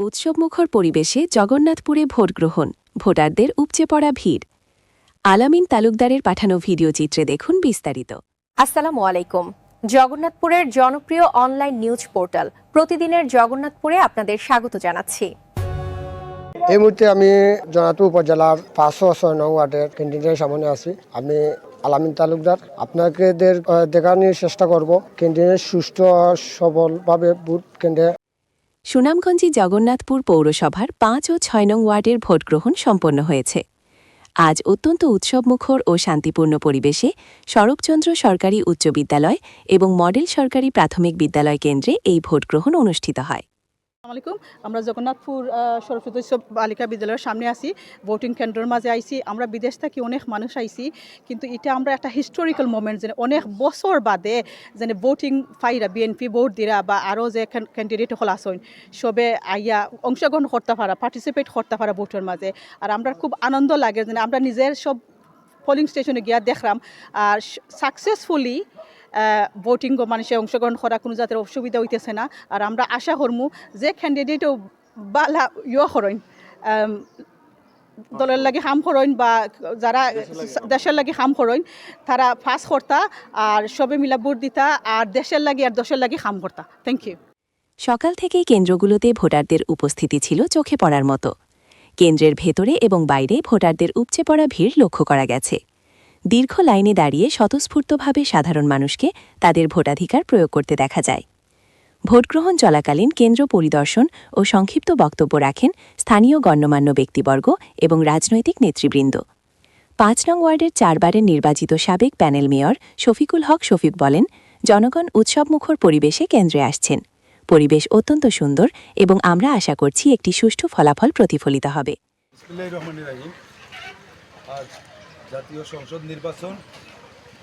উৎসবমুখর পরিবেশে জগন্নাথপুরে ভোট গ্রহণ, ভোটারদের উপচে পড়া ভিড়। আলামিন তালুকদারের পাঠানো ভিডিও চিত্রে দেখুন বিস্তারিত। আসসালামু আলাইকুম। জগন্নাথপুরের জনপ্রিয় অনলাইন নিউজ পোর্টাল প্রতিদিনের জগন্নাথপুরে আপনাদের স্বাগত জানাচ্ছি। এই মুহূর্তে আমি জগন্নাথপুর উপজেলার 506 নং ওয়ার্ডের ক্যান্ডিডেটের সামনে আছি। আমি আলামিন তালুকদার। আপনাকে দেখানোর চেষ্টা করব ক্যান্ডিডেট সুষ্ঠু সবলভাবে ভোট কেন্দ্রে। সুনামগঞ্জে জগন্নাথপুর পৌরসভার 5 ও 6 নং ওয়ার্ডের ভোটগ্রহণ সম্পন্ন হয়েছে। আজ অত্যন্ত উৎসবমুখর ও শান্তিপূর্ণ পরিবেশে শরৎচন্দ্র সরকারি উচ্চ বিদ্যালয় এবং মডেল সরকারি প্রাথমিক বিদ্যালয় কেন্দ্রে এই ভোটগ্রহণ অনুষ্ঠিত হয়। আসসালামাইকুম। আমরা জগন্নাথপুর সরস্বতী বালিকা বিদ্যালয়ের সামনে আছি, ভোটিং কেন্দ্রের মাঝে আইছি। আমরা বিদেশ থেকে অনেক মানুষ আইছি, কিন্তু এটা আমরা একটা হিস্টোরিক্যাল মোমেন্ট, যে অনেক বছর বাদে যে ভোটিং ফাইরা বিএনপি ভোট দিরা বা আরও যে ক্যান্ডিডেট হল আসেন সবে আইয়া অংশগ্রহণ করতে পারা, পার্টিসিপেট করতে পারা ভোটের মাঝে। আর আমরা খুব আনন্দ লাগে যে আমরা নিজের সব পোলিং স্টেশনে গিয়া দেখলাম আর সাকসেসফুলি ভোটিং মানুষের অংশগ্রহণ করা কোনো জাতের অসুবিধা হইতেছে না। আর আমরা আশা করমু যে ক্যান্ডিডেটও বালা করেন, দলের লাগে হাম করেন বা যারা দেশের লাগে হাম করেন, তারা পাস করতা আর সবে মিলা ভোট দিতা আর দেশের লাগে আর দশের লাগে হাম করতা। Thank you. সকাল থেকেই কেন্দ্রগুলোতে ভোটারদের উপস্থিতি ছিল চোখে পড়ার মতো। কেন্দ্রের ভেতরে এবং বাইরে ভোটারদের উপচে পড়া ভিড় লক্ষ্য করা গেছে। দীর্ঘ লাইনে দাঁড়িয়ে স্বতঃস্ফূর্তভাবে সাধারণ মানুষকে তাদের ভোটাধিকার প্রয়োগ করতে দেখা যায়। ভোটগ্রহণ চলাকালীন কেন্দ্র পরিদর্শন ও সংক্ষিপ্ত বক্তব্য রাখেন স্থানীয় গণ্যমান্য ব্যক্তিবর্গ এবং রাজনৈতিক নেতৃবৃন্দ। 5 নং ওয়ার্ডের 4 বারের নির্বাচিত সাবেক প্যানেল মেয়র শফিকুল হক শফিক বলেন, জনগণ উৎসবমুখর পরিবেশে কেন্দ্রে আসছেন। পরিবেশ অত্যন্ত সুন্দর এবং আমরা আশা করছি একটি সুষ্ঠু ফলাফল প্রতিফলিত হবে। জাতীয় সংসদ নির্বাচন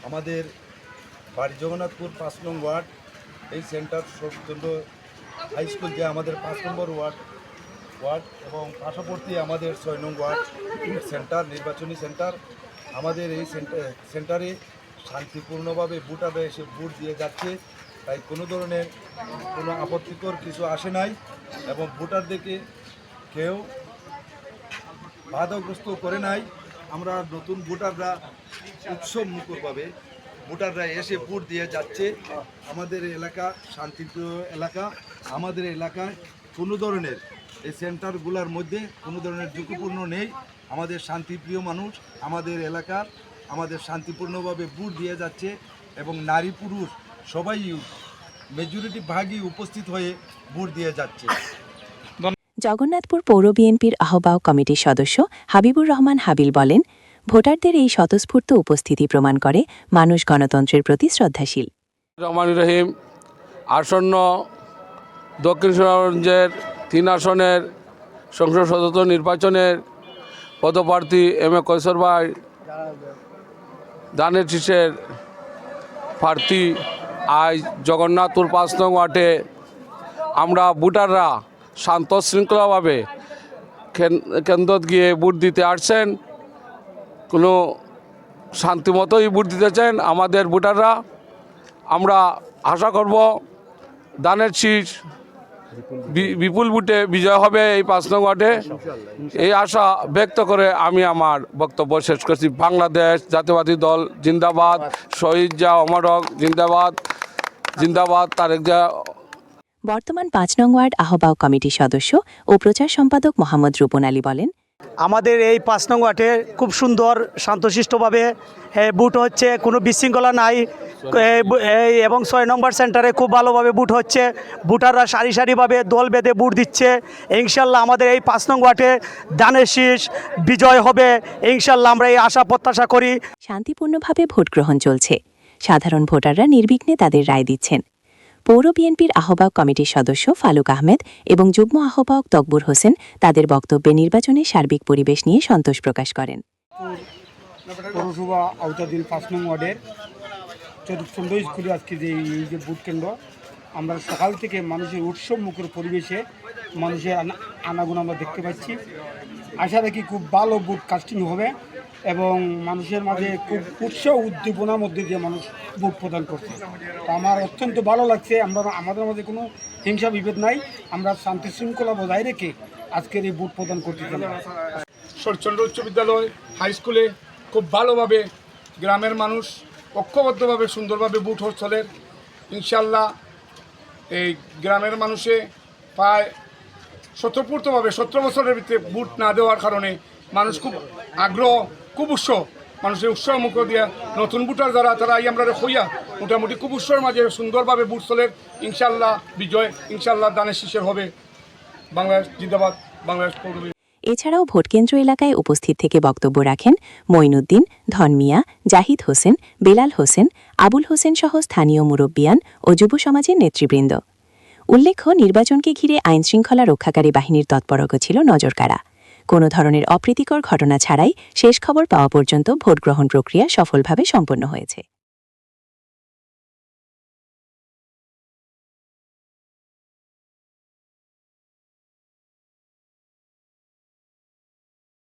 আমাদের বাড়ি জগন্নাথপুর 5 নং ওয়ার্ড, এই সেন্টার শরৎচন্দ্র হাই স্কুল যে আমাদের 5 নম্বর ওয়ার্ড এবং পার্শ্ববর্তী আমাদের 6 নং ওয়ার্ড সেন্টার, নির্বাচনী সেন্টার। আমাদের এই সেন্টারে শান্তিপূর্ণভাবে ভোটাররা এসে ভোট দিয়ে যাচ্ছে, তাই কোনো ধরনের কোনো আপত্তিকর কিছু আসে নাই এবং ভোটারদেরকে কেউ বাধাগ্রস্ত করে নাই। আমরা নতুন ভোটাররা উৎসব মুখরভাবে ভোটাররা এসে ভোট দিয়ে যাচ্ছে। আমাদের এলাকা শান্তিপ্রিয় এলাকা, আমাদের এলাকায় কোনো ধরনের এই সেন্টারগুলোর মধ্যে কোনো ধরনের ঝুঁকিপূর্ণ নেই। আমাদের শান্তিপ্রিয় মানুষ আমাদের এলাকার আমাদের শান্তিপূর্ণভাবে ভোট দিয়ে যাচ্ছে এবং নারী পুরুষ সবাই মেজরিটি ভাগই উপস্থিত হয়ে ভোট দিয়ে যাচ্ছে। জগন্নাথপুর পৌর বিএনপির আহ্বায়ক কমিটির সদস্য হাবিবুর রহমান হাবিল বলেন, ভোটারদের এই স্বতঃস্ফূর্ত উপস্থিতি প্রমাণ করে মানুষ গণতন্ত্রের প্রতি শ্রদ্ধাশীল। রহমানুর রহিম, আসন্ন দক্ষিণ সুনামগঞ্জের 3 আসনের সংসদ সদস্য নির্বাচনের পদপ্রার্থী এম.এ. কৈশোর ভাই দানের শীষের প্রার্থী। আজ জগন্নাথপুর 5 নং ওয়ার্ডে আমরা ভোটাররা শান্ত শৃঙ্খলাভাবে কেন্দ্র গিয়ে ভোট দিতে আসছেন। কোনো শান্তিমতোই ভোট দিতেছেন আমাদের ভোটাররা। আমরা আশা করব দানের শীষ বিপুল ভোটে বিজয় হবে এই 5 নং ওয়ার্ডে। এই আশা ব্যক্ত করে আমি আমার বক্তব্য শেষ করছি। বাংলাদেশ জাতীয়বাদী দল জিন্দাবাদ, শহীদ জিয়া অমর হক জিন্দাবাদ, জিন্দাবাদ তারেক জিয়া। বর্তমান 5 নং ওয়ার্ড আহ্বায়ক কমিটির সদস্য ও প্রচার সম্পাদক মোহাম্মদ রূপন আলী বলেন, আমাদের এই 5 নং ওয়ার্ডে খুব সুন্দর শান্তশিষ্টভাবে বুট হচ্ছে, কোনো বিশৃঙ্খলা নাই এবং 6 নম্বর সেন্টারে খুব ভালোভাবে বুট হচ্ছে। ভোটাররা সারি সারিভাবে দল বেঁধে বুট দিচ্ছে। ইনশাল্লাহ আমাদের এই 5 নং ওয়ার্ডে দানের শীষ বিজয় হবে ইনশাল্লাহ, আমরা এই আশা প্রত্যাশা করি। শান্তিপূর্ণভাবে ভোটগ্রহণ চলছে। সাধারণ ভোটাররা নির্বিঘ্নে তাদের রায় দিচ্ছেন। পৌর বিএনপির আহ্বায়ক কমিটির সদস্য ফালুক আহমেদ এবং যুগ্ম আহ্বায়ক তকবুর হোসেন তাদের বক্তব্যে নির্বাচনে সার্বিক পরিবেশ নিয়ে সন্তোষ প্রকাশ করেন। পৌরসভা আওতাধীন 5 নং ওয়ার্ডের চতুর্থ স্কুলে আজকে এই যে ভোট কেন্দ্র, আমরা সকাল থেকে মানুষের উৎসব মুখর পরিবেশে মানুষের আনাগোনা আমরা দেখতে পাচ্ছি। আশা রাখি খুব ভালো ভোট কাস্টিং হবে এবং মানুষের মাঝে খুব উৎসাহ উদ্দীপনার মধ্যে দিয়ে মানুষ ভোট প্রদান করছে। তো আমার অত্যন্ত ভালো লাগছে। আমাদের মধ্যে কোনো হিংসা বিভেদ নাই, আমরা শান্তি শৃঙ্খলা বজায় রেখে আজকের এই ভোট প্রদান করতেছি। শরৎচন্দ্র উচ্চ বিদ্যালয় হাই স্কুলে খুব ভালোভাবে গ্রামের মানুষ ঐক্যবদ্ধভাবে সুন্দরভাবে বুট হচ্ছলের ইনশাল্লাহ এই গ্রামের মানুষে প্রায় স্বতঃস্ফূর্তভাবে 17 বছরের ভিতরে বুট না দেওয়ার কারণে মানুষ খুব আগ্রহ, খুব উৎসাহ, মানুষের উৎসাহ মুখ দিয়া নতুন বুটার যারা তারা এই আমরা হইয়া মোটামুটি খুব উৎসাহের মাঝে সুন্দরভাবে বুট চলের ইনশাল্লাহ বিজয় ইনশাল্লাহ দানের শীষের হবে। বাংলাদেশ জিন্দাবাদ, বাংলাদেশ পৌরবী। এছাড়াও ভোটকেন্দ্র এলাকায় উপস্থিত থেকে বক্তব্য রাখেন মঈনুদ্দিন, ধনমিয়া, জাহিদ হোসেন, বেলাল হোসেন, আবুল হোসেন সহ স্থানীয় মুরব্বিয়ান ও যুব সমাজের নেতৃবৃন্দ। উল্লেখ্য, নির্বাচনকে ঘিরে আইনশৃঙ্খলা রক্ষাকারী বাহিনীর তৎপরতা ছিল নজরকাড়া। কোনো ধরনের অপ্রীতিকর ঘটনা ছাড়াই শেষ খবর পাওয়া পর্যন্ত ভোটগ্রহণ প্রক্রিয়া সফলভাবে সম্পন্ন হয়েছে।